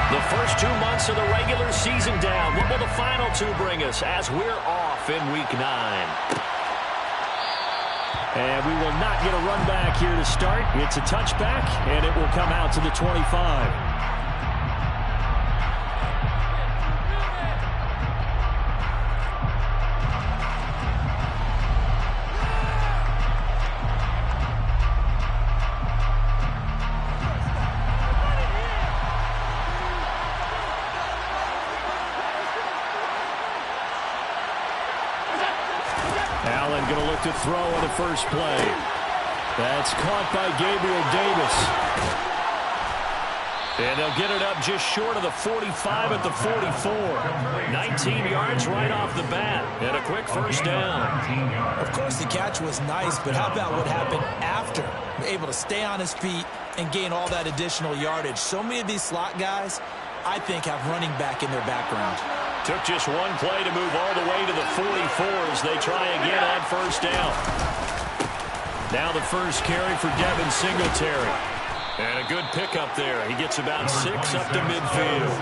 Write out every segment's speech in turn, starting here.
The first 2 months of the regular season down. What will the final 2 bring us as we're off in Week 9? And we will not get a run back here to start. It's a touchback, and it will come out to the 25. Allen going to look to throw on the first play. That's caught by Gabriel Davis. And they'll get it up just short of the 45 at the 44. 19 yards right off the bat. And a quick first down. Of course, the catch was nice, but how about what happened after? Able to stay on his feet and gain all that additional yardage. So many of these slot guys, I think, have running back in their background. Took just one play to move all the way to the 44 as they try again on first down. Now the first carry for Devin Singletary. And a good pickup there. He gets about 6 up to midfield.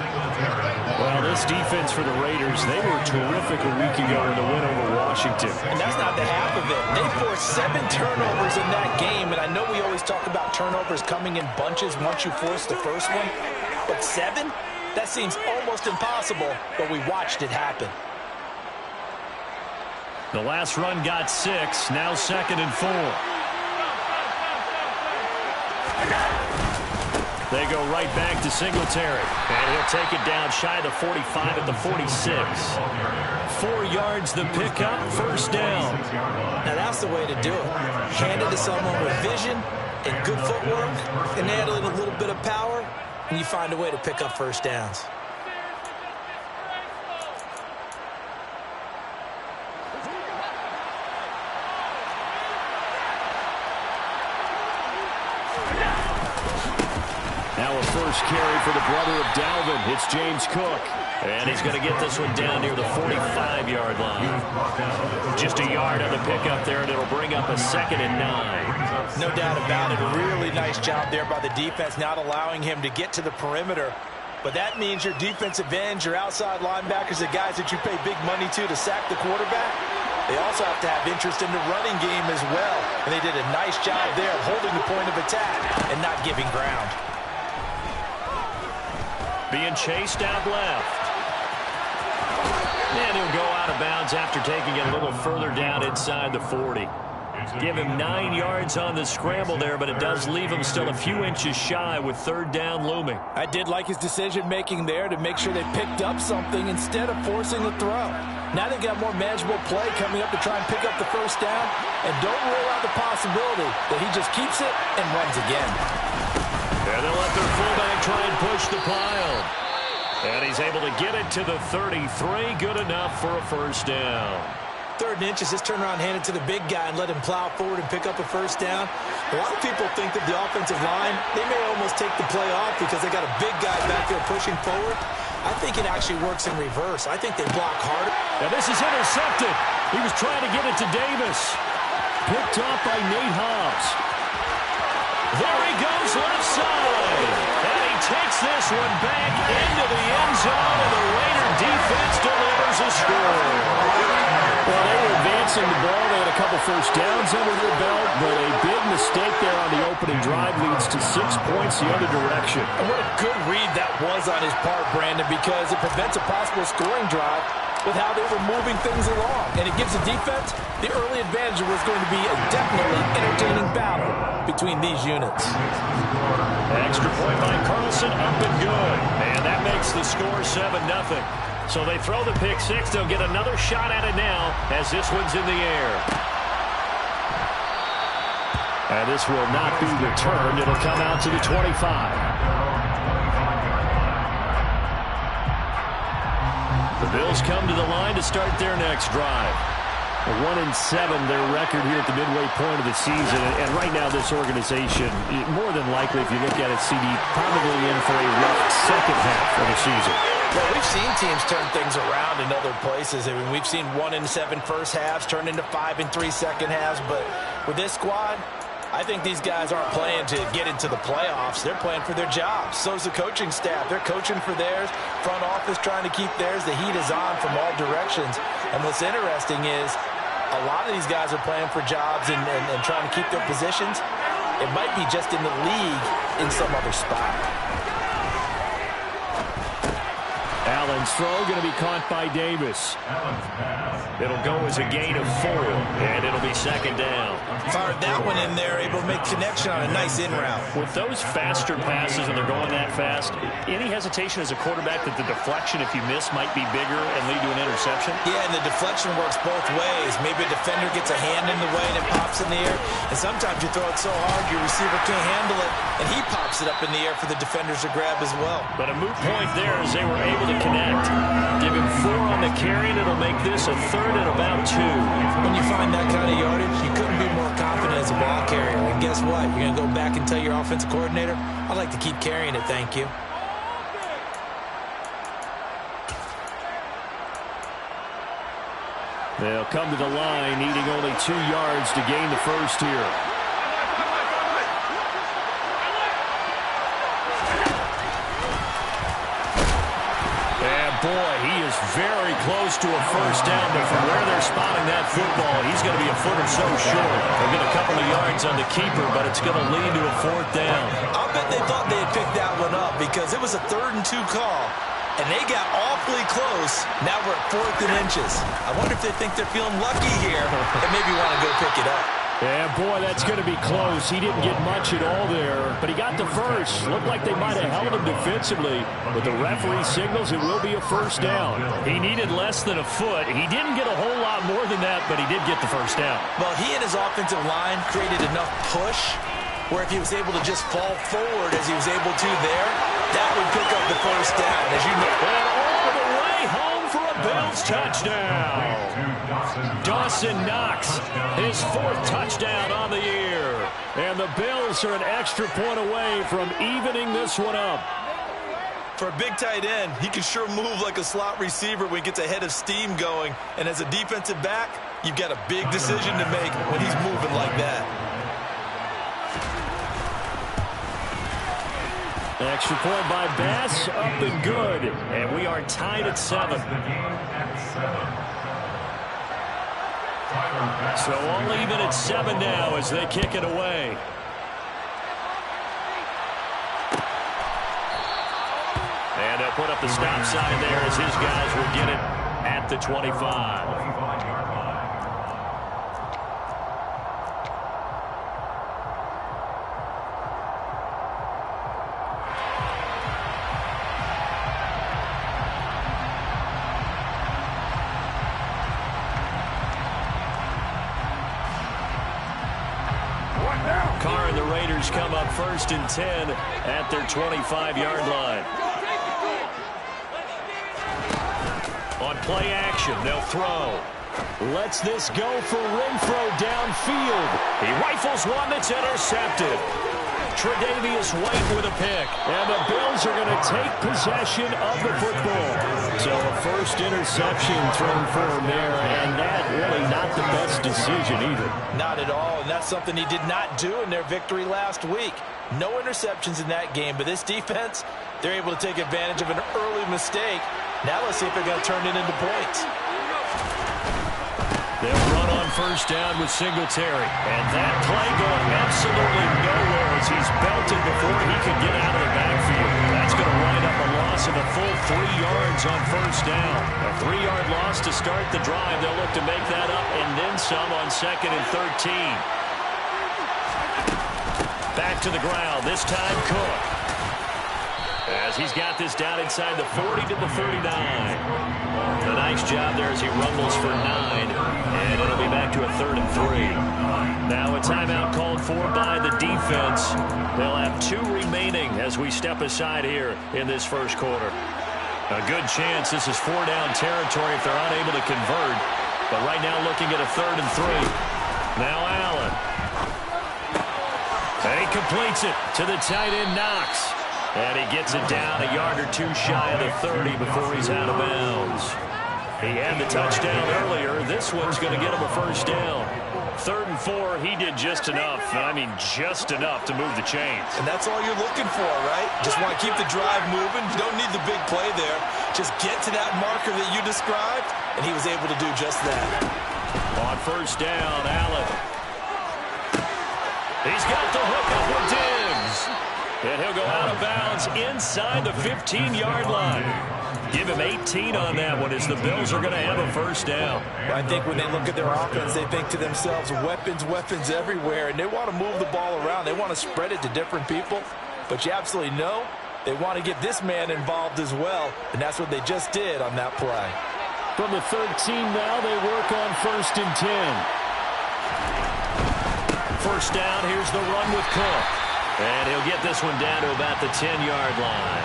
Well, this defense for the Raiders, they were terrific a week ago in the win over Washington. And that's not the half of it. They forced 7 turnovers in that game. And I know we always talk about turnovers coming in bunches once you force the first one. But 7? That seems almost impossible, but we watched it happen. The last run got 6, now 2nd and 4. They go right back to Singletary. And he'll take it down shy of the 45 at the 46. 4 yards the pickup, first down. Now that's the way to do it. Hand it to someone with vision and good footwork, and add a little bit of power, and you find a way to pick up first downs. Now a first carry for the brother of Dalvin. It's James Cook. And he's going to get this one down near the 45-yard line. Just a yard on the pickup there, and it'll bring up a 2nd and 9. No doubt about it. A really nice job there by the defense, not allowing him to get to the perimeter. But that means your defensive ends, your outside linebackers, the guys that you pay big money to sack the quarterback, they also have to have interest in the running game as well. And they did a nice job there of holding the point of attack and not giving ground. Being chased out left. And he'll go out of bounds after taking it a little further down inside the 40. Give him 9 yards on the scramble there, but it does leave him still a few inches shy with 3rd down looming. I did like his decision-making there to make sure they picked up something instead of forcing the throw. Now they've got more manageable play coming up to try and pick up the first down, and don't rule out the possibility that he just keeps it and runs again. And they'll let their fullback try and push the pile. And he's able to get it to the 33. Good enough for a first down. 3rd and inches, just turn around, hand it to the big guy and let him plow forward and pick up a first down. A lot of people think that the offensive line, they may almost take the play off because they got a big guy back there pushing forward. I think it actually works in reverse. I think they block harder. Now this is intercepted. He was trying to get it to Davis. Picked off by Nate Hobbs. There he goes left side. And he takes this one back into the end zone, and the Raider defense delivers a score. Well, they were advancing the ball. They had a couple first downs under their belt, but a big mistake there on the opening drive leads to 6 points the other direction. And what a good read that was on his part, Brandon, because it prevents a possible scoring drive with how they were moving things along. And it gives the defense the early advantage. Was going to be a definitely entertaining battle between these units. Extra point by Carlson, up and good. And that makes the score 7-0. So they throw the pick 6. They'll get another shot at it now as this one's in the air. And this will not be returned. It'll come out to the 25. The Bills come to the line to start their next drive. 1-7, their record here at the midway point of the season. And right now, this organization, more than likely, if you look at it, CD, probably in for a rough second half of the season. Well, we've seen teams turn things around in other places. I mean, we've seen 1-7 first halves turn into 5-3 second halves. But with this squad, I think these guys aren't playing to get into the playoffs. They're playing for their jobs. So's the coaching staff. They're coaching for theirs. Front office trying to keep theirs. The heat is on from all directions. And what's interesting is a lot of these guys are playing for jobs and trying to keep their positions. It might be just in the league in some other spot. Allen's throw going to be caught by Davis. It'll go as a gain of 4, and it'll be second down. Fired that one in there, able to make connection on a nice in route. With those faster passes and they're going that fast, any hesitation as a quarterback that the deflection, if you miss, might be bigger and lead to an interception? Yeah, and the deflection works both ways. Maybe a defender gets a hand in the way and it pops in the air. And sometimes you throw it so hard your receiver can't handle it, and he pops it up in the air for the defenders to grab as well. But a moot point there as they were able to connect. Give him 4 on the carry, and it'll make this a 3rd and about 2. When you find that kind of yardage, you couldn't be more confident as a ball carrier. And guess what? You're going to go back and tell your offensive coordinator, I'd like to keep carrying it, thank you. They'll come to the line, needing only 2 yards to gain the first here. Boy, he is very close to a first down, but from where they're spotting that football, he's going to be a foot or so short. They'll get a couple of yards on the keeper, but it's going to lead to a 4th down. I'll bet they thought they had picked that one up because it was a 3rd and 2 call, and they got awfully close. Now we're at 4th and inches. I wonder if they think they're feeling lucky here and maybe want to go pick it up. Yeah, boy, that's going to be close. He didn't get much at all there, but he got the first. Looked like they might have held him defensively, but the referee signals it will be a first down. He needed less than a foot. He didn't get a whole lot more than that, but he did get the first down. Well, he and his offensive line created enough push where if he was able to just fall forward as he was able to there, that would pick up the first down, as you know. And all the way home for a Bills touchdown. Dawson Knox, his 4th touchdown on the year. And the Bills are an extra point away from evening this one up. For a big tight end, he can sure move like a slot receiver when he gets a head of steam going. And as a defensive back, you've got a big decision to make when he's moving like that. Extra point by Bass, up and good. And we are tied at 7. So all even at 7 now as they kick it away. And they'll put up the stop sign there as his guys will get it at the 25. Carr and the Raiders come up 1st and 10 at their 25-yard line. On play action, they'll throw. Lets this go for Renfro downfield. He rifles one that's intercepted. Tre'Davious White with a pick. And the Bills are going to take possession of the football. So a first interception thrown for him there, and that really not the best decision either. Not at all, and that's something he did not do in their victory last week. No interceptions in that game, but this defense, they're able to take advantage of an early mistake. Now let's see if they're going to turn it into points. They'll run on first down with Singletary. And that play going absolutely nowhere as he's belted before he can get out of the backfield. That's going to wind up a loss of a full 3 yards on first down. A 3-yard loss to start the drive. They'll look to make that up and then some on 2nd and 13. Back to the ground, this time Cook. As he's got this down inside the 40 to the 39. A nice job there as he rumbles for 9. And it'll be back to a 3rd and 3. Now a timeout called for by the defense. They'll have 2 remaining as we step aside here in this first quarter. A good chance this is 4-down territory if they're unable to convert. But right now looking at a 3rd and 3. Now Allen. And he completes it to the tight end Knox. And he gets it down a yard or 2 shy of the 30 before he's out of bounds. He had the touchdown earlier. This one's going to get him a first down. 3rd and 4, he did just enough. I mean, just enough to move the chains. And that's all you're looking for, right? Just want to keep the drive moving. You don't need the big play there. Just get to that marker that you described, and he was able to do just that. On 1st down, Allen. He's got the hook up with Diggs. And he'll go out of bounds inside the 15-yard line. Give him 18 on that one as the Bills are going to have a 1st down. I think when they look at their offense, they think to themselves, weapons, weapons everywhere, and they want to move the ball around. They want to spread it to different people, but you absolutely know they want to get this man involved as well, and that's what they just did on that play. From the 13 now, they work on 1st and 10. 1st down, here's the run with Cook. And he'll get this one down to about the 10-yard line.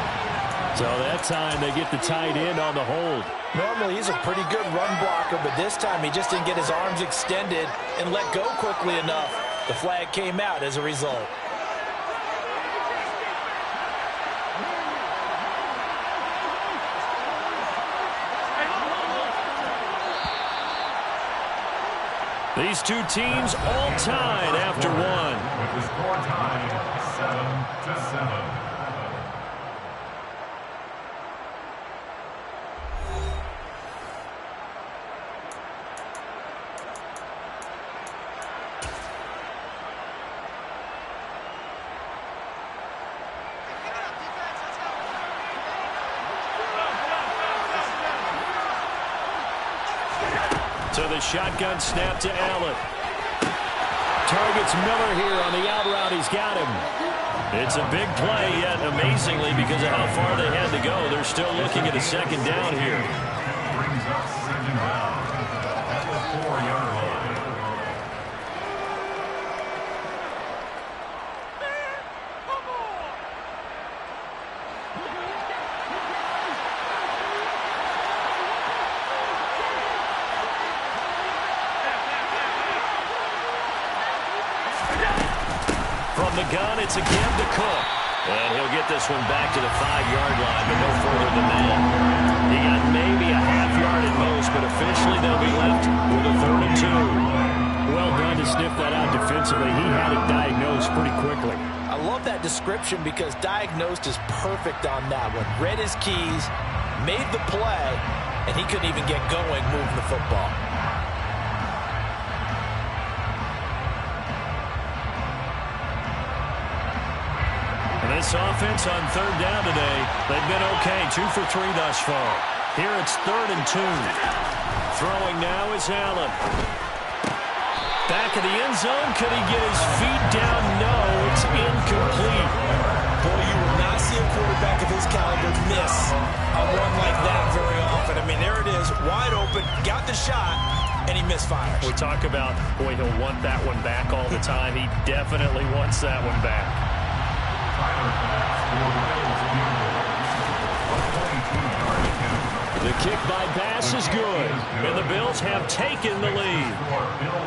So that time they get the tight end on the hold. Normally he's a pretty good run blocker, but this time he just didn't get his arms extended and let go quickly enough. The flag came out as a result. These two teams all tied after one. With the score time 7-7. So the shotgun snap to Allen. Targets Miller here on the out route. He's got him. It's a big play, yet amazingly, because of how far they had to go, they're still looking at a 2nd down here. Brings up 2nd down at the 4-yard line. From the gun, it's again to Cook. And he'll get this one back to the 5-yard line, but no further than that. He got maybe a half yard at most, but officially they'll be left with a 3rd and 2. Well done to sniff that out defensively. He had it diagnosed pretty quickly. I love that description because diagnosed is perfect on that one. Read his keys, made the play, and he couldn't even get going moving the football. This offense on 3rd down today, they've been okay. 2 for 3 thus far. Here it's 3rd and 2. Throwing now is Allen. Back of the end zone. Could he get his feet down? No, it's incomplete. Boy, you will not see a quarterback of his caliber miss a run like that very often. I mean, there it is, wide open, got the shot, and he misfires. We talk about, boy, he'll want that one back all the time. He definitely wants that one back. The kick by Bass is good, and the Bills have taken the lead.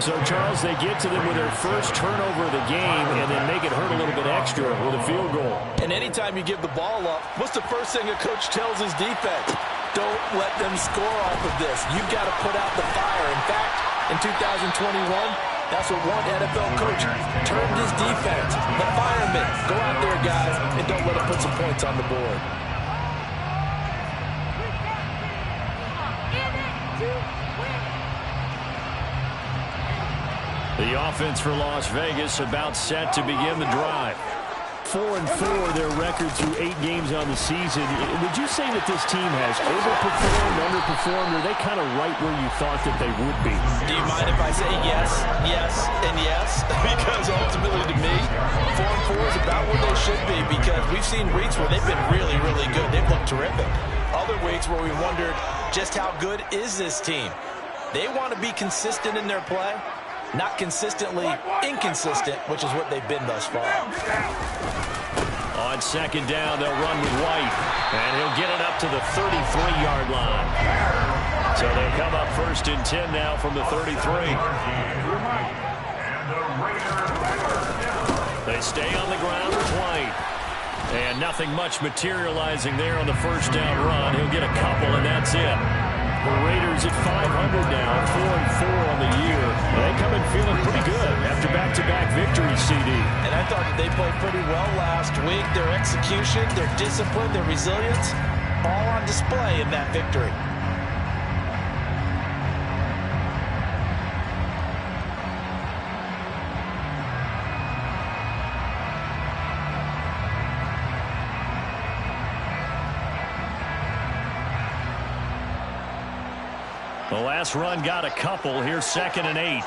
So, Charles, they get to them with their first turnover of the game and then make it hurt a little bit extra with a field goal. And anytime you give the ball up, what's the first thing a coach tells his defense? Don't let them score off of this. You've got to put out the fire. In fact, in 2021, that's what one NFL coach termed his defense. The firemen. Go out there, guys, and don't let them put some points on the board. The offense for Las Vegas about set to begin the drive. 4-4 their record through 8 games on the season. Would you say that this team has overperformed, underperformed, or are they kind of right where you thought that they would be? Do you mind if I say yes, yes, and yes? Because ultimately to me, 4-4 is about where they should be because we've seen weeks where they've been really, really good. They've looked terrific. Other weeks where we wondered just how good is this team. They want to be consistent in their play. Not consistently inconsistent, which is what they've been thus far. On 2nd down, they'll run with White, and he'll get it up to the 33-yard line. So they'll come up 1st and 10 now from the 33. They stay on the ground with White. And nothing much materializing there on the 1st down run. He'll get a couple, and that's it. The Raiders at 500 now, 4-4 on the year. They come in feeling pretty good after back-to-back victories, CD. And I thought that they played pretty well last week. Their execution, their discipline, their resilience, all on display in that victory. The last run got a couple. Here's 2nd and 8.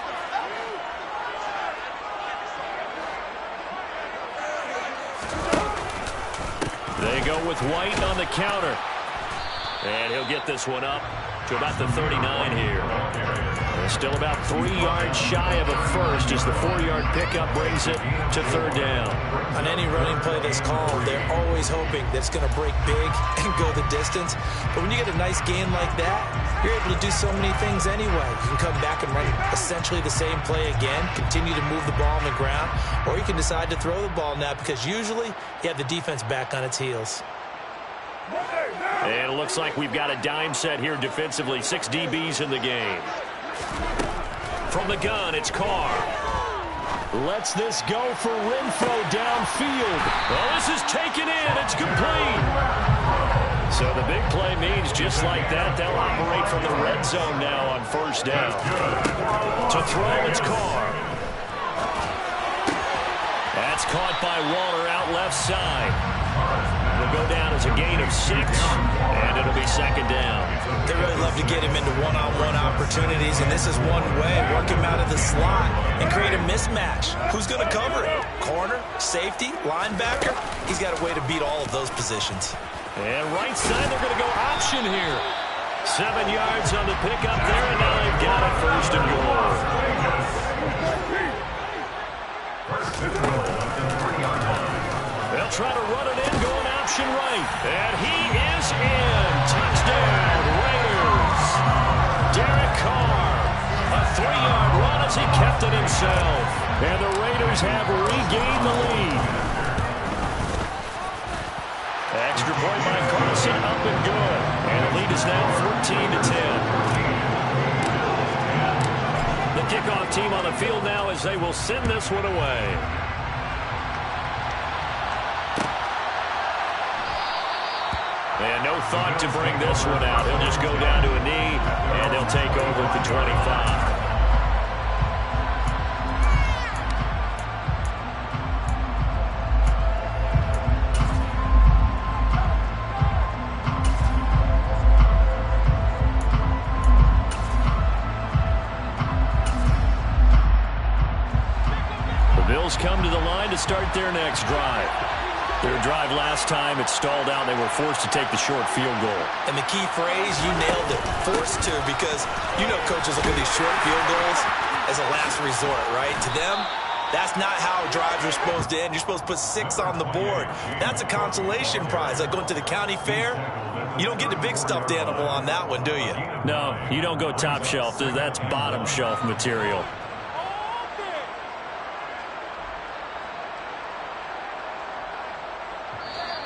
They go with White on the counter. And he'll get this one up to about the 39 here. They're still about 3 yards shy of a first as the 4-yard pickup brings it to 3rd down. On any running play that's called, they're always hoping that it's going to break big and go the distance. But when you get a nice gain like that, you're able to do so many things anyway. You can come back and run essentially the same play again, continue to move the ball on the ground, or you can decide to throw the ball now because usually you have the defense back on its heels. And it looks like we've got a dime set here defensively. 6 DBs in the game. From the gun, it's Carr. Lets this go for Renfro downfield. Oh, this is taken in. It's complete. So the big play means just like that, they'll operate from the red zone now on 1st down. To throw, it's Carr. That's caught by Waller out left side. It'll go down as a gain of 6, and it'll be 2nd down. They really love to get him into one-on-one opportunities, and this is one way. Work him out of the slot and create a mismatch. Who's going to cover it? Corner, safety, linebacker? He's got a way to beat all of those positions. And right side, they're going to go option here. 7 yards on the pickup there, and now they've got it 1st and goal. They'll try to run it in, going option right. And he is in. Touchdown, Raiders. Derek Carr. A 3-yard run as he kept it himself. And the Raiders have regained the lead. Extra point by Carson, up and good. And the lead is now 14-10. The kickoff team on the field now as they will send this one away. And no thought to bring this one out. He'll just go down to a knee, and he'll take over at the 25. The Bills come to the line to start their next drive. Their drive last time, it stalled out. They were forced to take the short field goal. And the key phrase, you nailed it, forced to, because you know coaches look at these short field goals as a last resort, right? To them, that's not how drives are supposed to end. You're supposed to put 6 on the board. That's a consolation prize, like going to the county fair. You don't get the big stuffed animal on that one, do you? No, you don't go top shelf. That's bottom shelf material.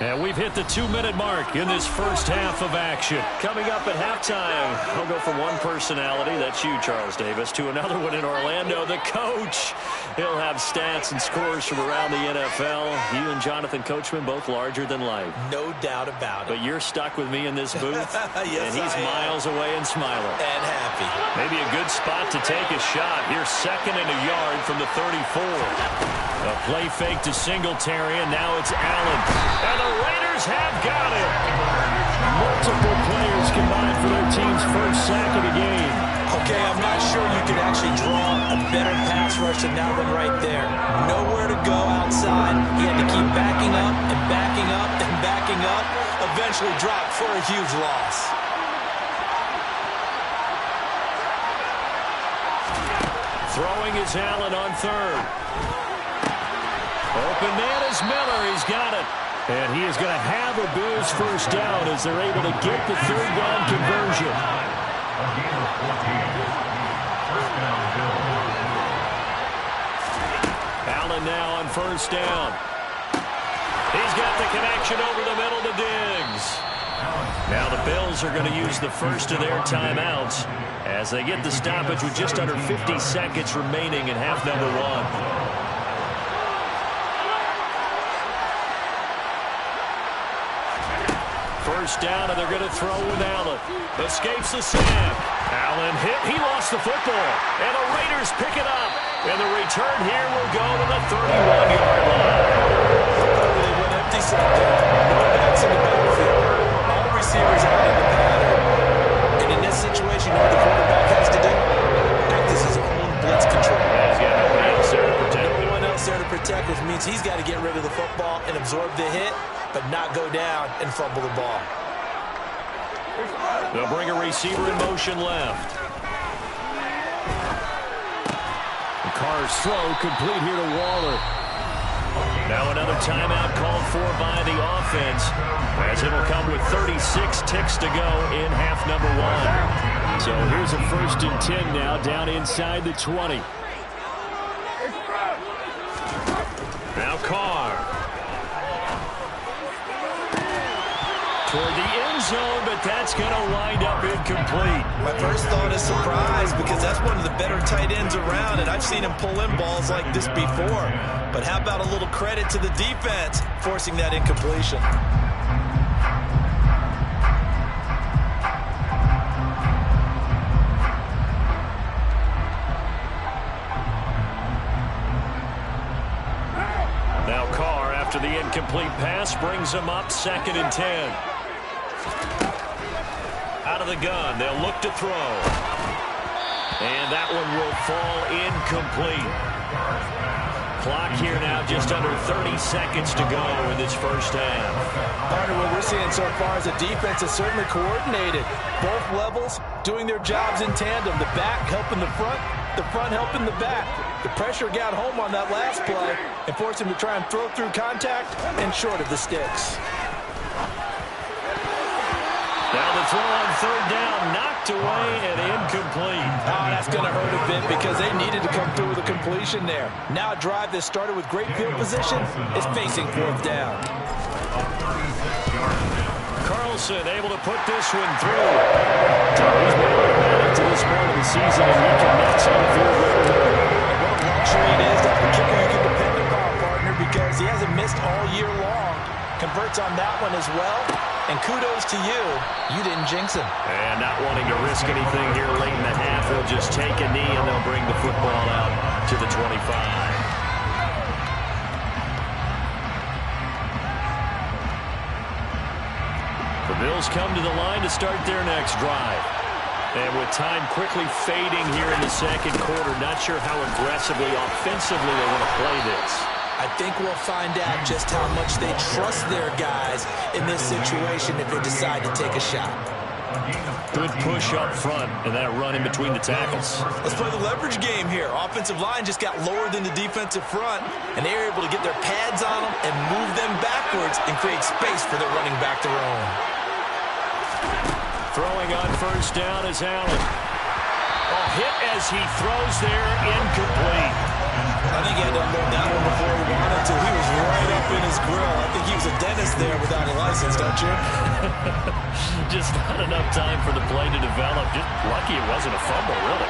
And we've hit the 2-minute mark in this first half of action. Coming up at halftime, I'll go from one personality, that's you, Charles Davis, to another one in Orlando, the coach. He'll have stats and scores from around the NFL. You and Jonathan Coachman, both larger than life. No doubt about it. But you're stuck with me in this booth, yes, and he's miles away and smiling. And happy. Maybe a good spot to take a shot. Here's 2nd and a yard from the 34. A play fake to Singletary, and now it's Allen. And the Raiders have got it. Multiple players combined for their team's first sack of the game. Okay, I'm not sure you could actually draw a better pass rush than that one right there. Nowhere to go outside. He had to keep backing up and backing up and backing up. Eventually dropped for a huge loss. Throwing is Allen on 3rd. Open man is Miller. He's got it. And he is going to have a Bills first down as they're able to get the 3rd down conversion. Allen now on 1st down. He's got the connection over the middle to Diggs. Now Now the Bills are going to use the first of their timeouts as they get the stoppage with just under 50 seconds remaining in half number one. First down, and they're going to throw with Allen. Escapes the snap. Allen hit. He lost the football. And the Raiders pick it up. And the return here will go to the 31-yard line. They went empty set there. No backs in the backfield. All receivers out in the pattern. And in this situation, you know what the quarterback has to do? Act as his own blitz control. Yeah, he's got no one else there to protect. No one else there to protect, which means he's got to get rid of the football and absorb the hit, but not go down and fumble the ball. They'll bring a receiver in motion left. The Carr's throw complete here to Waller. Now another timeout called for by the offense, as it'll come with 36 ticks to go in half number one. So here's a 1st and 10 now, down inside the 20. Now Carr. Toward the end zone, but that's going to wind up incomplete. My first thought is surprise, because that's one of the better tight ends around, and I've seen him pull in balls like this before. But how about a little credit to the defense forcing that incompletion? Now Carr, after the incomplete pass, brings him up 2nd and 10. Out of the gun, they'll look to throw. And that one will fall incomplete. Clock here now, just under 30 seconds to go in this first half. Partner, what we're seeing so far is the defense is certainly coordinated. Both levels doing their jobs in tandem. The back helping the front helping the back. The pressure got home on that last play and forced him to try and throw through contact and short of the sticks. Now the throw on 3rd down, knocked away and incomplete. Oh, that's going to hurt a bit because they needed to come through with a completion there. Now a drive that started with great field position is facing 4th down. Carlson able to put this one through. He's been automatic to this point of the season, and he connects on the field goal. What a luxury it is to have a kicker you can depend upon, partner, because he hasn't missed all year long. Converts on that one as well. And kudos to you. You didn't jinx him. And not wanting to risk anything here late in the half, they'll just take a knee and they'll bring the football out to the 25. The Bills come to the line to start their next drive. And with time quickly fading here in the 2nd quarter, not sure how aggressively, offensively they want to play this. I think we'll find out just how much they trust their guys in this situation if they decide to take a shot. Good push up front, and that run in between the tackles. Let's play the leverage game here. Offensive line just got lower than the defensive front, and they were able to get their pads on them and move them backwards and create space for their running back to roam. Throwing on 1st down is Allen. A hit as he throws there, incomplete. I think he had to unload that one before he wanted to. He was right up in his grill. I think he was a dentist there without a license, don't you? Just not enough time for the play to develop. Just lucky it wasn't a fumble, really.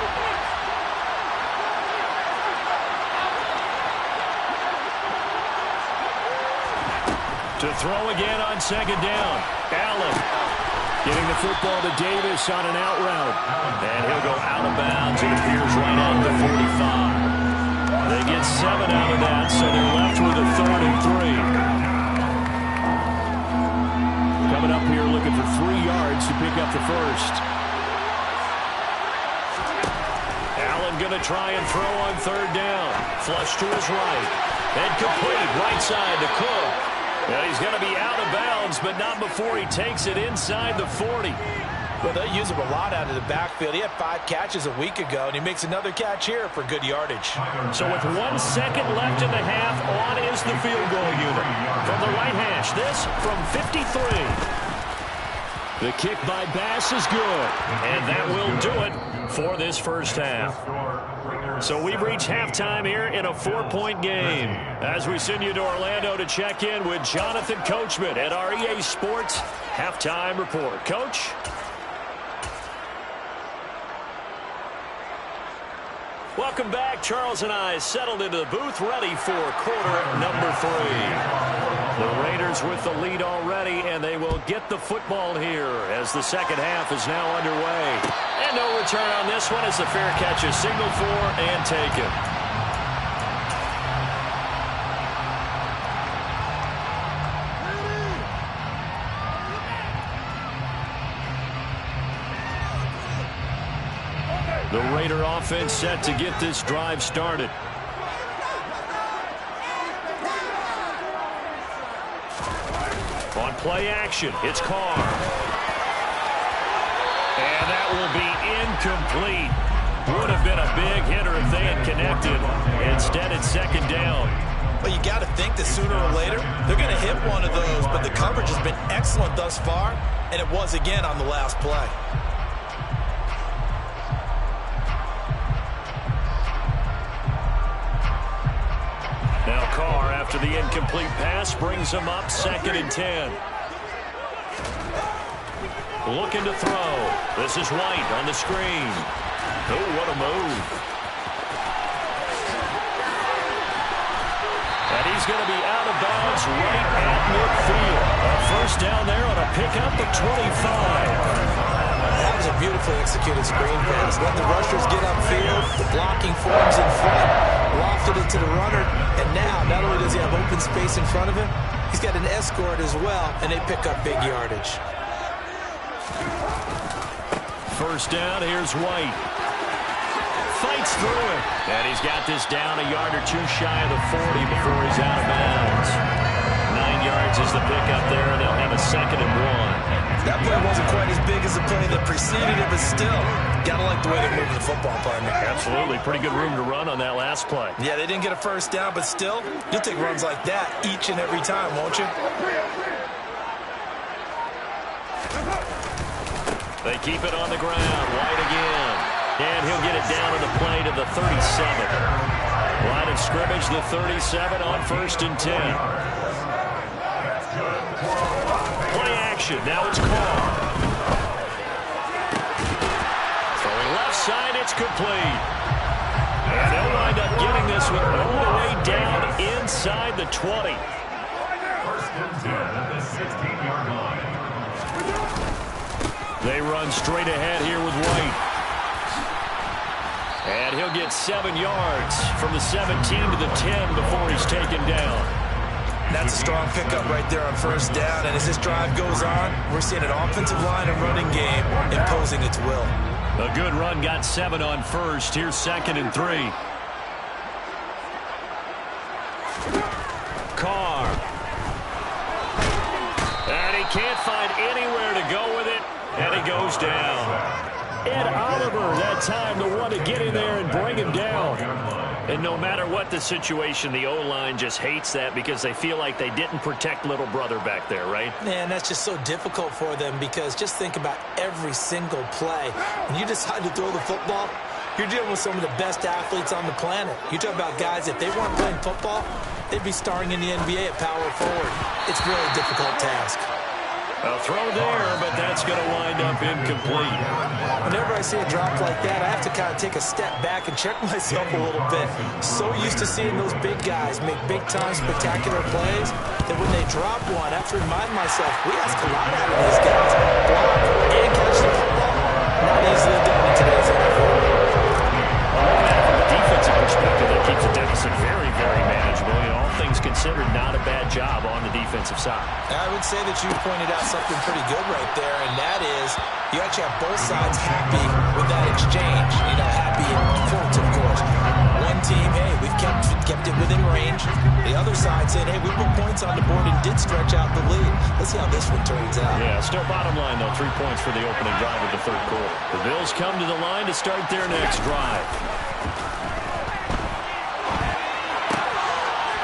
To throw again on 2nd down. Allen getting the football to Davis on an out route. And he'll go out of bounds. It appears right at the 45. They get 7 out of that, so they're left with a 3rd and 3. Coming up here looking for 3 yards to pick up the first. Allen going to try and throw on 3rd down. Flush to his right. And complete right side to Cook. And he's going to be out of bounds, but not before he takes it inside the 40. Well, they use him a lot out of the backfield. He had 5 catches a week ago, and he makes another catch here for good yardage. So with 1 second left in the half, on is the field goal unit. From the right hash, this from 53. The kick by Bass is good, and that will do it for this first half. So we've reached halftime here in a 4-point game. As we send you to Orlando to check in with Jonathan Coachman at our EA Sports Halftime Report. Coach? Welcome back. Charles and I settled into the booth, ready for quarter number 3. The Raiders with the lead already, and they will get the football here as the second half is now underway. And no return on this one as the fair catch is signaled for and taken. The Raider offense set to get this drive started. On play action, it's Carr. And that will be incomplete. Would have been a big hitter if they had connected. Instead, it's second down. Well, you got to think that sooner or later, they're going to hit one of those. But the coverage has been excellent thus far, and it was again on the last play. Now Carr, after the incomplete pass, brings him up 2nd and 10. Looking to throw. This is White on the screen. Oh, what a move. And he's going to be out of bounds right at midfield. A first down there on a pickup at 25. That was a beautifully executed screen pass. Let the rushers get upfield. The blocking forms in front. Lofted it to the runner. And now, not only does he have open space in front of him, he's got an escort as well, and they pick up big yardage. First down, here's White. Fights through it. And he's got this down a yard or two shy of the 40 before he's out of bounds. 9 yards is the pickup there, and they'll have a 2nd and 1. That play wasn't quite as big as the play that preceded it, but still, gotta like the way they're moving the football, partner. Absolutely. Pretty good room to run on that last play. Yeah, they didn't get a first down, but still, you'll take runs like that each and every time, won't you? They keep it on the ground. White again. And he'll get it down to the play to the 37. Line of scrimmage, the 37 on 1st and 10. Play action. Now it's Carr. Throwing left side, it's complete. And they'll wind up getting this one all the way down inside the 20. 1st and 10 at the 16-yard line. They run straight ahead here with White. And he'll get 7 yards from the 17 to the 10 before he's taken down. That's a strong pickup right there on first down. And as this drive goes on, we're seeing an offensive line and running game imposing its will. A good run, got 7 on first. Here's 2nd and 3. Carr. And he can't find anywhere to go with it. And he goes down. Ed Oliver, that time, the one to get in there and bring him down. And no matter what the situation, the O-line just hates that because they feel like they didn't protect little brother back there, right? Man, that's just so difficult for them because just think about every single play. When you decide to throw the football, you're dealing with some of the best athletes on the planet. You talk about guys, if they weren't playing football, they'd be starring in the NBA at power forward. It's a really difficult task. A throw there, but that's going to wind up incomplete. Whenever I see a drop like that, I have to kind of take a step back and check myself a little bit. So used to seeing those big guys make big-time spectacular plays that when they drop one, I have to remind myself, we ask a lot out of these guys. Block and catch the football, not easily done in today's NFL. From a defensive perspective, that keeps the deficit very, very manageable. You know, all things considered, not a bad job on the defensive side. I would say that you pointed out something pretty good right there, and that is you actually have both sides happy with that exchange. You know, happy in quotes, of course. One team, hey, we've kept it within range. The other side saying, hey, we put points on the board and did stretch out the lead. Let's see how this one turns out. Yeah, still bottom line, though, 3 points for the opening drive of the 3rd quarter. The Bills come to the line to start their next drive.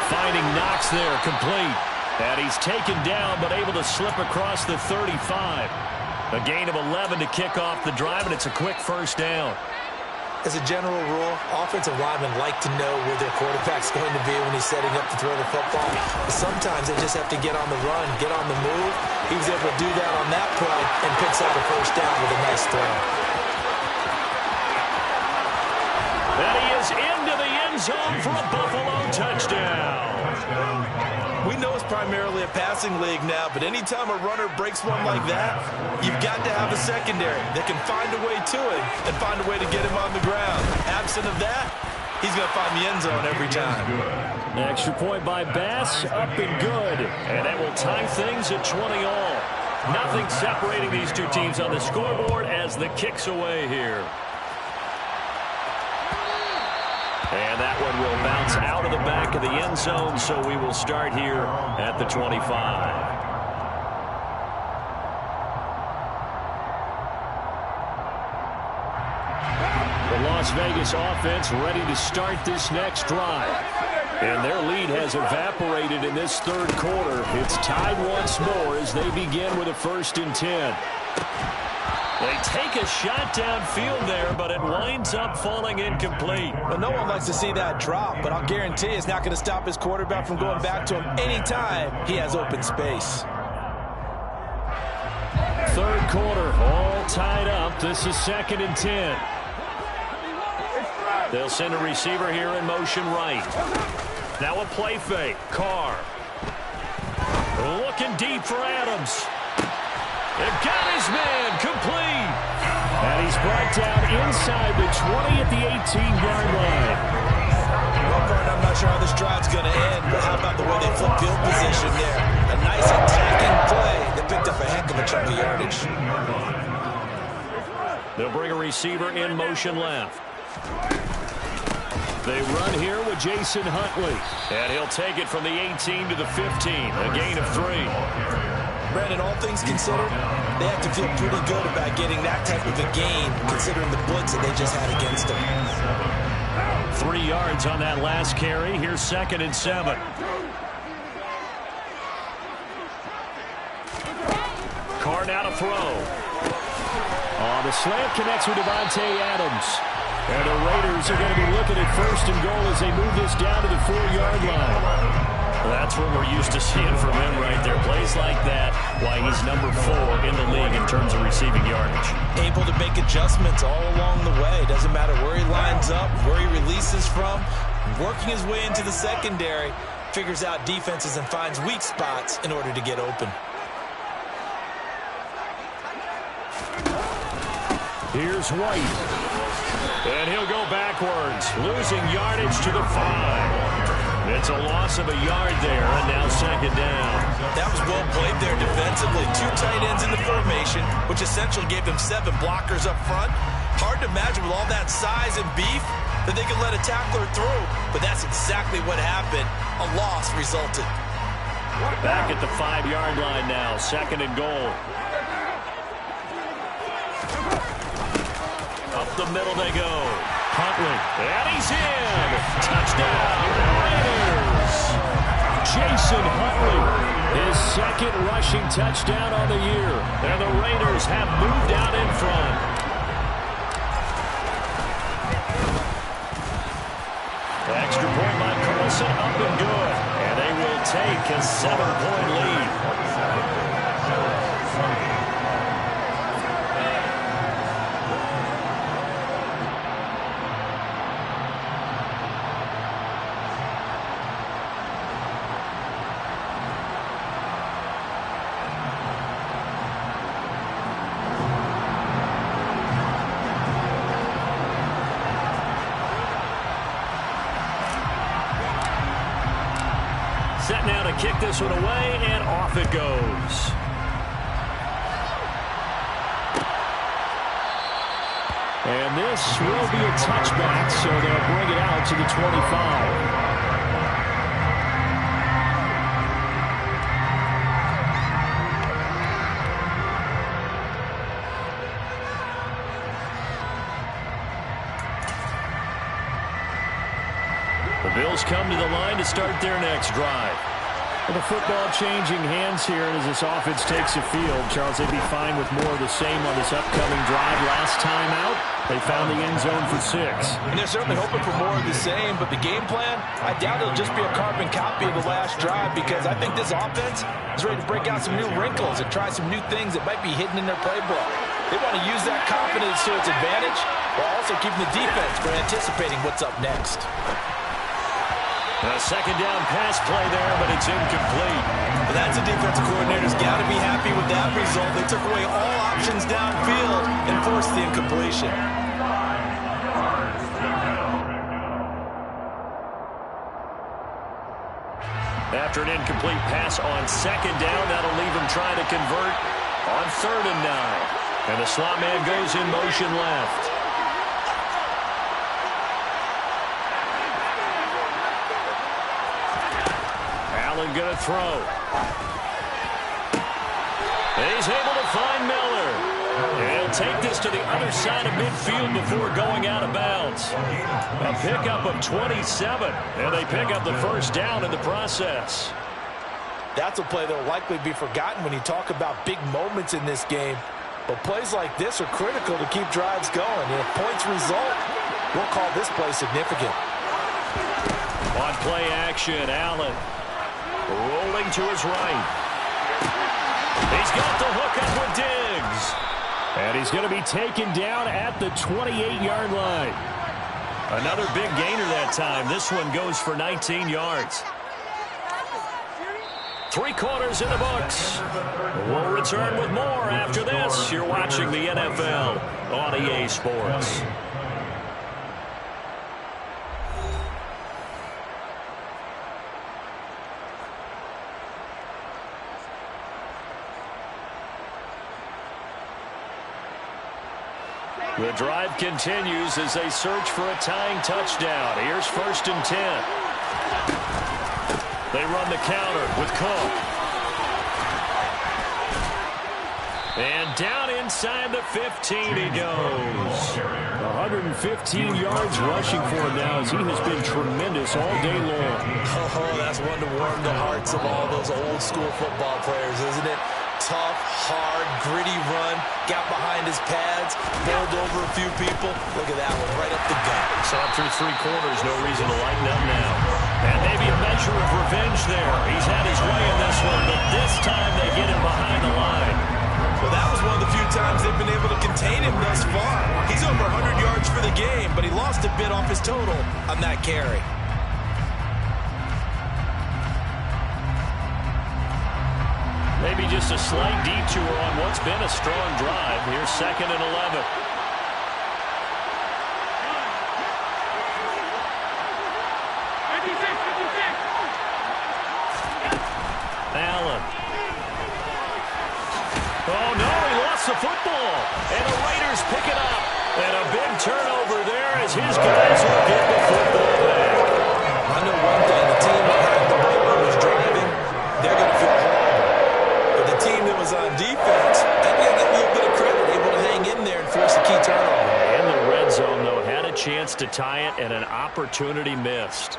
Finding Knox there, complete. And he's taken down, but able to slip across the 35. A gain of 11 to kick off the drive, and it's a quick first down. As a general rule, offensive linemen like to know where their quarterback's going to be when he's setting up to throw the football. But sometimes they just have to get on the run, get on the move. He was able to do that on that play and picks up a first down with a nice throw. And he is into the end zone for a Buffalo touchdown. We know it's primarily a passing league now, but anytime a runner breaks one like that, you've got to have a secondary that can find a way to it and find a way to get him on the ground. Absent of that, he's going to find the end zone every time. Extra point by Bass, up and good. And that will tie things at 20 all. Nothing separating these two teams on the scoreboard as the kick's away here. And that one will bounce out of the back of the end zone, so we will start here at the 25. The Las Vegas offense ready to start this next drive. And their lead has evaporated in this third quarter. It's tied once more as they begin with a 1st and 10. They take a shot downfield there, but it winds up falling incomplete. Well, no one likes to see that drop, but I'll guarantee it's not going to stop his quarterback from going back to him anytime he has open space. Third quarter, all tied up. This is 2nd and 10. They'll send a receiver here in motion right. Now a play fake. Carr. Looking deep for Adams. They've got his man complete. And he's brought down inside the 20 at the 18-yard line. Well, Bert, I'm not sure how this drive's going to end, but how about the way they flip field position there? A nice attacking play that picked up a heck of a chunk of yardage. They'll bring a receiver in motion left. They run here with Jason Huntley. And he'll take it from the 18 to the 15. A gain of 3. Brandon, all things considered, they have to feel pretty good about getting that type of a gain, considering the blitz that they just had against them. 3 yards on that last carry. Here's 2nd and 7. Carr now to throw. The slant connects with Devontae Adams. And the Raiders are going to be looking at 1st and goal as they move this down to the 4-yard line. That's what we're used to seeing from him right there. Plays like that, why he's number 4 in the league in terms of receiving yardage. Able to make adjustments all along the way. Doesn't matter where he lines up, where he releases from. Working his way into the secondary, figures out defenses and finds weak spots in order to get open. Here's White. And he'll go backwards, losing yardage to the 5. It's a loss of a yard there, and now 2nd down. That was well played there defensively. 2 tight ends in the formation, which essentially gave them 7 blockers up front. Hard to imagine with all that size and beef that they could let a tackler through, but that's exactly what happened. A loss resulted. Back at the 5-yard line now, 2nd and goal. Up the middle they go. Huntley, and he's in. Touchdown, Raiders. Jason Huntley, his 2nd rushing touchdown on the year. And the Raiders have moved out in front. Extra point by Carlson, up and good. And they will take a 7-point lead. Set now to kick this one away, and off it goes. And this will be a touchback, so they'll bring it out to the 25. The Bills come to the line to start their next drive. The football changing hands here as this offense takes the field. Charles, they'd be fine with more of the same on this upcoming drive. Last time out, they found the end zone for 6. And they're certainly hoping for more of the same, but the game plan, I doubt it'll just be a carbon copy of the last drive, because I think this offense is ready to break out some new wrinkles and try some new things that might be hidden in their playbook. They want to use that confidence to its advantage while also keeping the defense from anticipating what's up next. A second down pass play there, but it's incomplete. But that's a defensive coordinator's got to be happy with that result. They took away all options downfield and forced the incompletion. After an incomplete pass on second down, that'll leave him trying to convert on 3rd and 9. And the slot man goes in motion left. Allen going to throw. And he's able to find Miller. And he'll take this to the other side of midfield before going out of bounds. A pickup of 27. And they pick up the first down in the process. That's a play that will likely be forgotten when you talk about big moments in this game. But plays like this are critical to keep drives going. And if points result, we'll call this play significant. On play action, Allen rolling to his right. He's got the hook up with Diggs. And he's going to be taken down at the 28-yard line. Another big gainer that time. This one goes for 19 yards. 3 quarters in the books. We'll return with more after this. You're watching the NFL on EA Sports. The drive continues as they search for a tying touchdown. Here's 1st and 10. They run the counter with Cook. And down inside the 15 he goes. 115 yards rushing for him now as he has been tremendous all day long. Oh, that's one to warm the hearts of all those old school football players, isn't it? Tough, hard, gritty run, got behind his pads, bowled over a few people. Look at that one, right up the gut. Saw him through 3 quarters, no reason to lighten up now. And maybe a measure of revenge there. He's had his way in this one, but this time they get him behind the line. Well, that was one of the few times they've been able to contain him thus far. He's over 100 yards for the game, but he lost a bit off his total on that carry. Maybe just a slight detour on what's been a strong drive. Here's 2nd and 11. Allen. Oh, no, he lost the football. And the Raiders pick it up. And a big turnover there as his guys will get the football back. I know one thing. The team that had the ball and was driving, they're going to feel horrible. But the team that was on defense, they're going to get a little bit of credit, able to hang in there and force a key turnover. In the red zone, though, had a chance to tie it and an opportunity missed.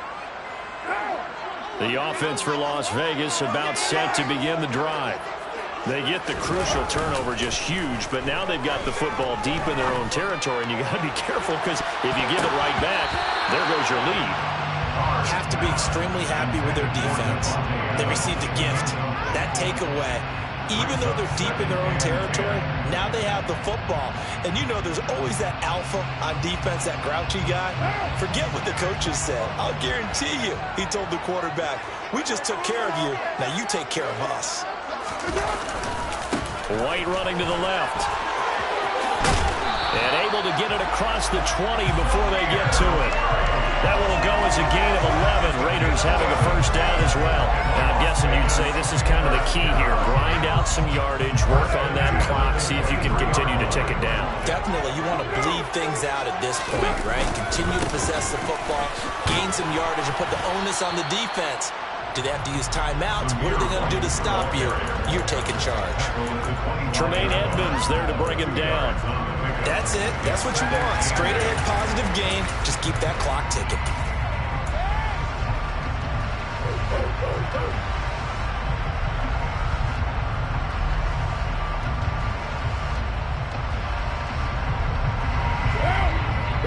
The offense for Las Vegas about set to begin the drive. They get the crucial turnover, just huge, but now they've got the football deep in their own territory, and you got to be careful because if you give it right back, there goes your lead. Have to be extremely happy with their defense. They received a gift. That takeaway, even though they're deep in their own territory, now they have the football. And you know there's always that alpha on defense, that grouchy guy. Forget what the coaches said. I'll guarantee you, he told the quarterback, we just took care of you. Now you take care of us. White running to the left. And able to get it across the 20 before they get to it. That will go as a gain of 11. Raiders having a first down as well. And I'm guessing you'd say this is kind of the key here. Grind out some yardage, work on that clock, see if you can continue to tick it down. Definitely. You want to bleed things out at this point, right? Continue to possess the football, gain some yardage, and put the onus on the defense. Do they have to use timeouts? What are they going to do to stop you? You're taking charge. Tremaine Edmonds there to bring him down. That's it. That's what you want. Straight ahead positive gain. Just keep that clock ticking.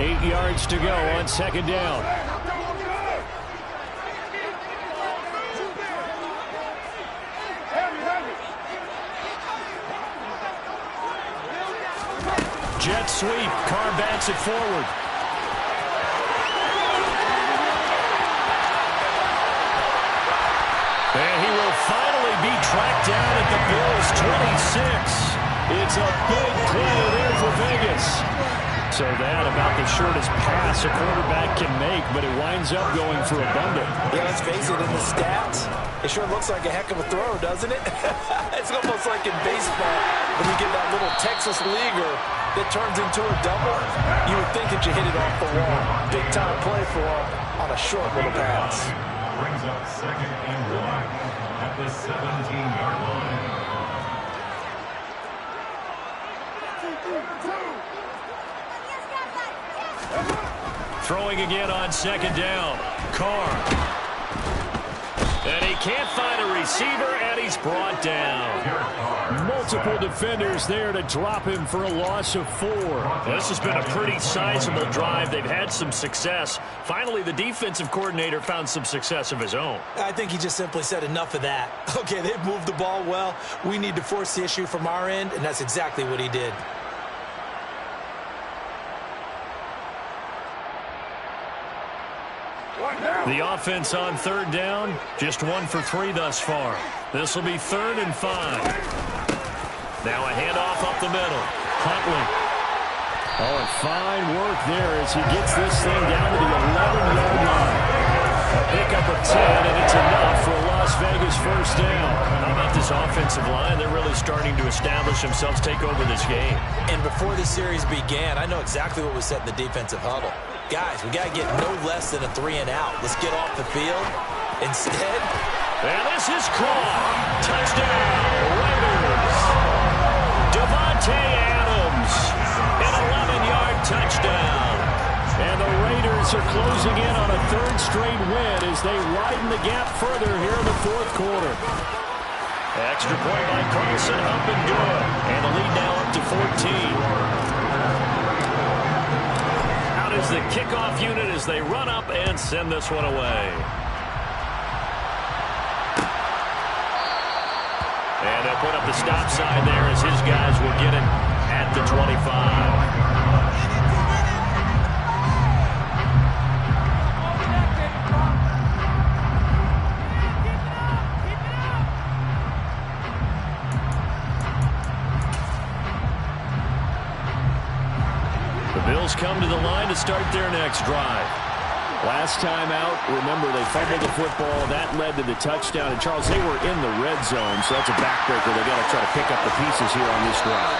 8 yards to go on second down. Jet sweep. Carr bats it forward. And he will finally be tracked down at the Bills' 26. It's a big play there for Vegas. So that about the shortest pass a quarterback can make, but it winds up going for a bundle. Yeah, let's face it, in the stats, it sure looks like a heck of a throw, doesn't it? It's almost like in baseball when you get that little Texas leaguer that turns into a double. You would think that you hit it off the wall. Big time play for him on a short little pass. Brings up 2nd and 1 at the 17-yard line. Throwing again on second down. Carr. And he can't find a receiver, and he's brought down. Multiple defenders there to drop him for a loss of 4. This has been a pretty sizable drive. They've had some success. Finally, the defensive coordinator found some success of his own. I think he just simply said enough of that. Okay, they've moved the ball well. We need to force the issue from our end, and that's exactly what he did. The offense on third down, just 1 for 3 thus far. This will be 3rd and 5. Now a handoff up the middle. Huntley. Oh, and fine work there as he gets this thing down to the 11-yard line. A pickup of 10, and it's enough for a Las Vegas first down. How about this offensive line? They're really starting to establish themselves, take over this game. And before the series began, I know exactly what was said in the defensive huddle. Guys, we got to get no less than a 3-and-out. Let's get off the field. Instead, and this is caught. Touchdown, Raiders. Devontae Adams, an 11-yard touchdown. And the Raiders are closing in on a 3rd straight win as they widen the gap further here in the 4th quarter. Extra point by Carlson, up and good. And the lead now up to 14. Out is the kickoff unit as they run up and send this one away. And they'll put up the stop sign there as his guys will get it at the 25. Bills come to the line to start their next drive. Last time out, remember, they fumbled the football. That led to the touchdown. And, Charles, they were in the red zone, so that's a backbreaker. They've got to try to pick up the pieces here on this drive.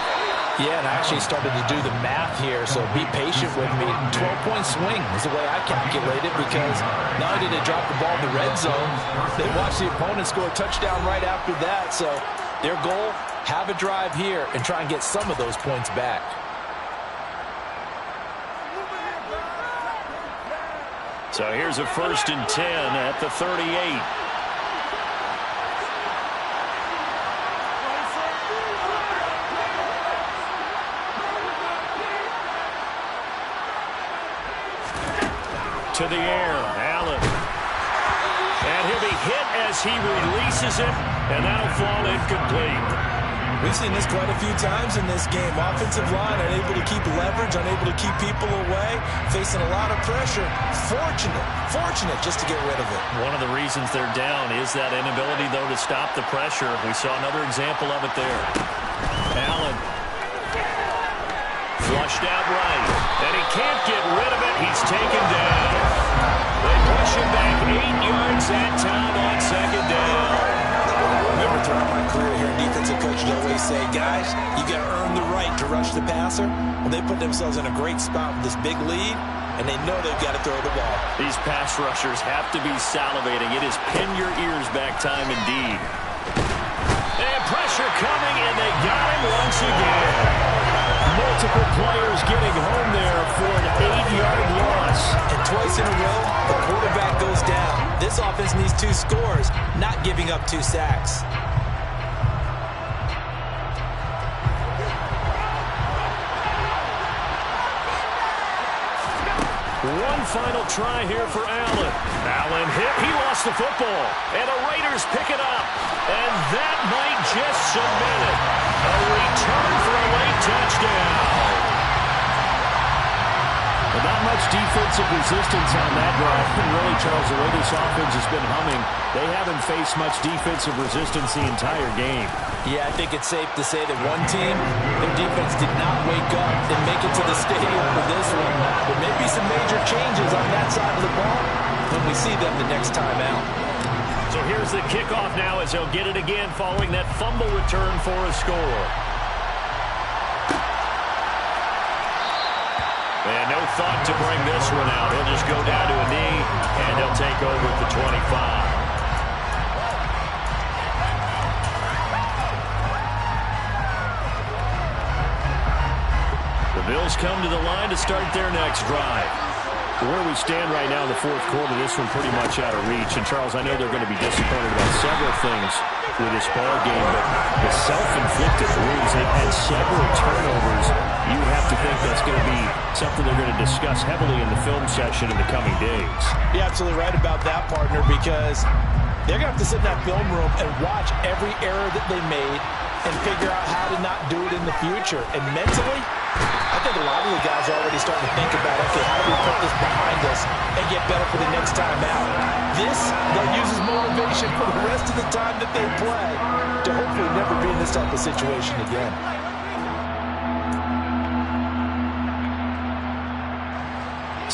Yeah, and I actually started to do the math here, so be patient with me. 12-point swing is the way I calculate it because not only did they drop the ball in the red zone, they watched the opponent score a touchdown right after that. So their goal, have a drive here and try and get some of those points back. So here's a 1st and 10 at the 38. To the air, Allen. And he'll be hit as he releases it, and that'll fall incomplete. We've seen this quite a few times in this game. Offensive line unable to keep leverage, unable to keep people away, facing a lot of pressure. Fortunate just to get rid of it. One of the reasons they're down is that inability, though, to stop the pressure. We saw another example of it there. Allen. Flushed out right. And he can't get rid of it. He's taken down. They push him back 8 yards that time on second down. Remember, throughout my career here, defensive coaches always say, guys, you got to earn the right to rush the passer. Well, they put themselves in a great spot with this big lead, and they know they've got to throw the ball. These pass rushers have to be salivating. It is pin your ears back time indeed. And pressure coming, and they got him once again. Multiple players getting home there for an 8-yard loss. And twice in a row, the quarterback goes down. This offense needs 2 scores, not giving up 2 sacks. One final try here for Allen. Allen hit. He lost the football. And the Raiders pick it up. And that might just cement it. A return for a late touchdown. Well, not much defensive resistance on that drive. Really, Charles, the way this offense has been humming, they haven't faced much defensive resistance the entire game. Yeah, I think it's safe to say that one team, their defense did not wake up and make it to the stadium for this one. There may be some major changes on that side of the ball when we see them the next time out. So here's the kickoff now as he'll get it again following that fumble return for a score. And no thought to bring this one out. He'll just go down to a knee, and he'll take over at the 25. The Bills come to the line to start their next drive. Where we stand right now in the fourth quarter, this one pretty much out of reach. And, Charles, I know they're going to be disappointed about several things with this ball game, but the self-inflicted wounds, they've had several turnovers. You would have to think that's going to be something they're going to discuss heavily in the film session in the coming days. You're absolutely right about that, partner, because they're going to have to sit in that film room and watch every error that they made and figure out how to not do it in the future. And mentally, I think a lot of the guys are already starting to think about, okay, how do we put this behind us and get better for the next time out? This, they'll use as motivation for the rest of the time that they play to hopefully never be in this type of situation again.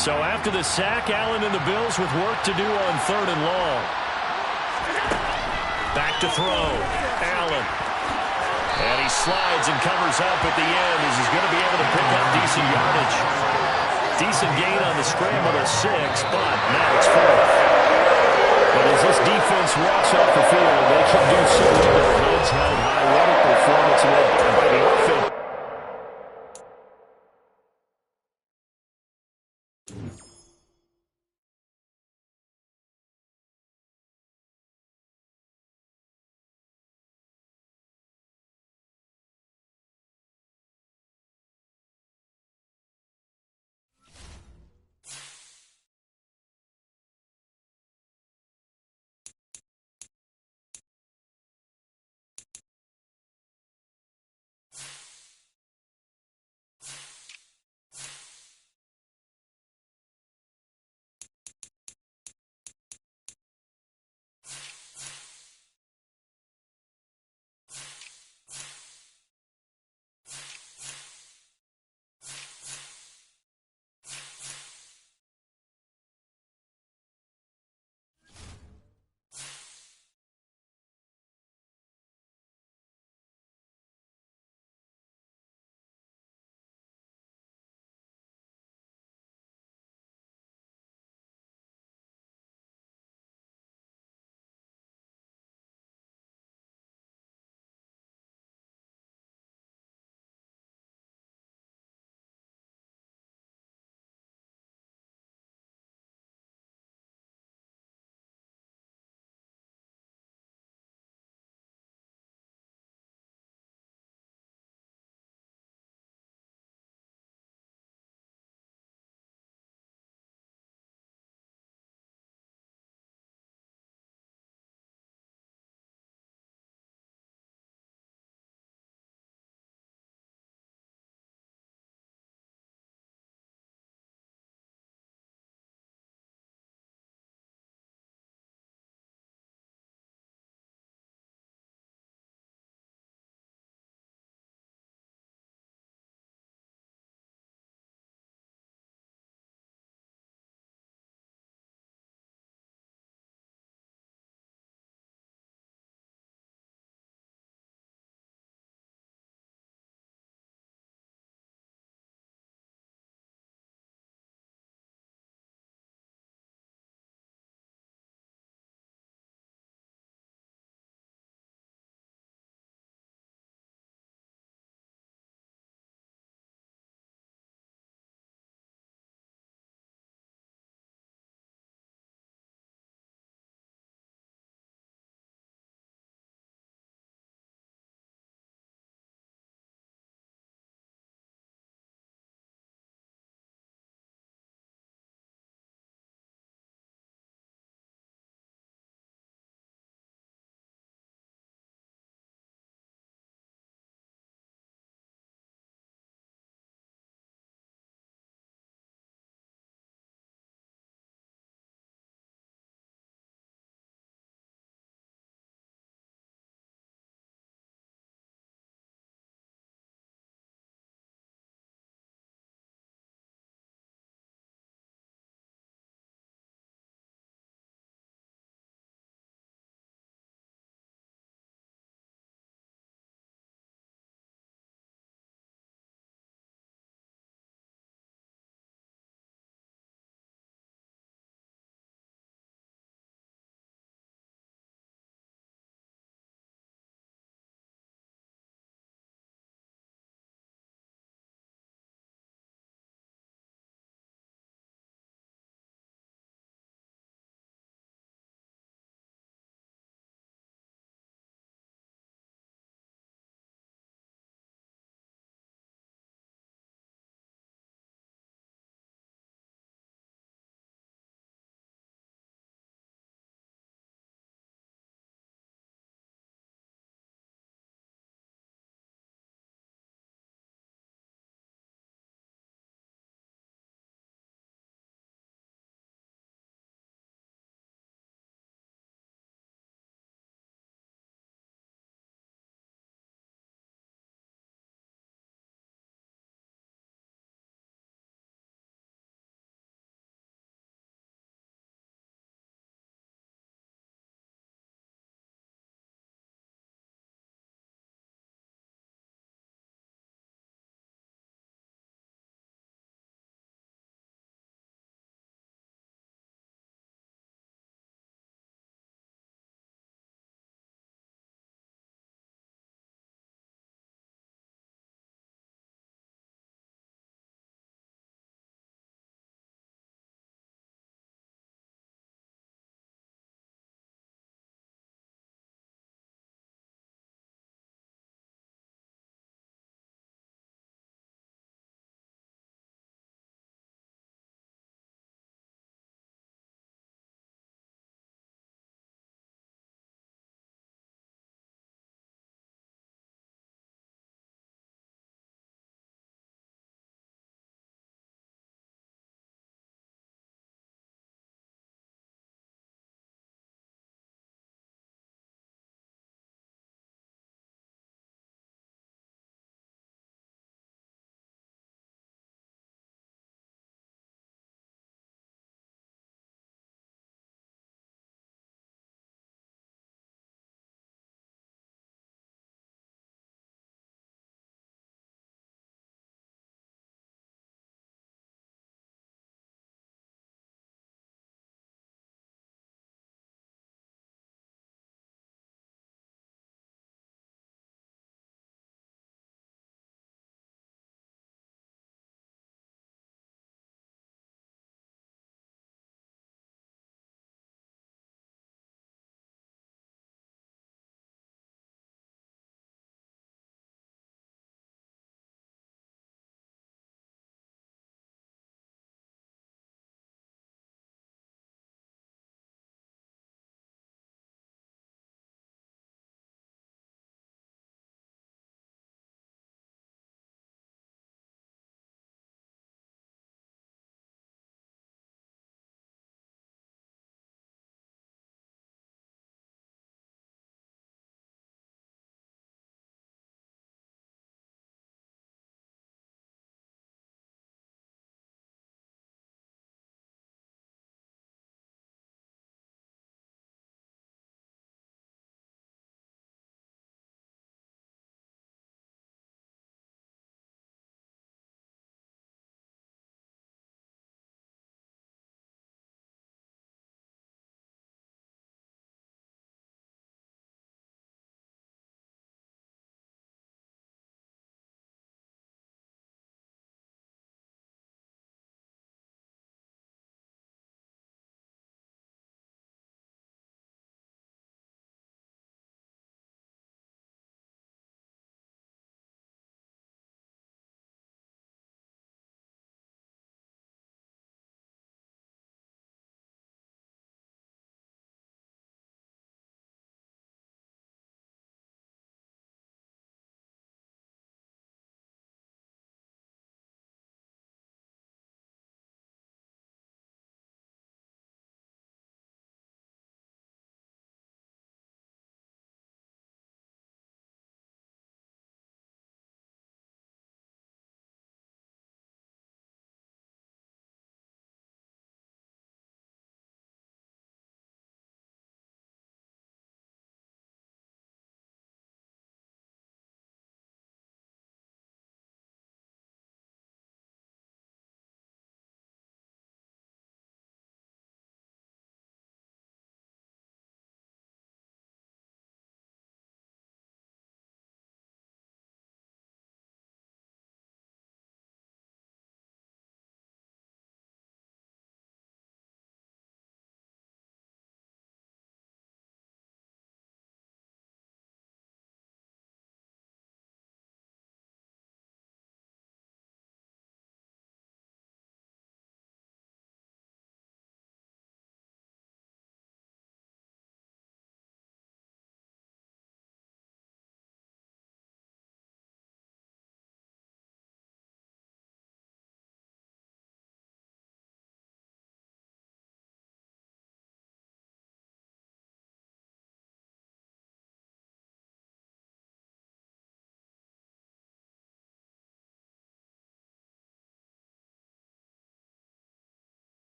So after the sack, Allen and the Bills with work to do on 3rd and long. Back to throw. Allen. And he slides and covers up at the end as he's going to be able to pick up decent yardage. Decent gain on the scramble to 6, but now it's 4th. But as this defense walks off the field, they can do so with their heads held high. What a performance led by the offense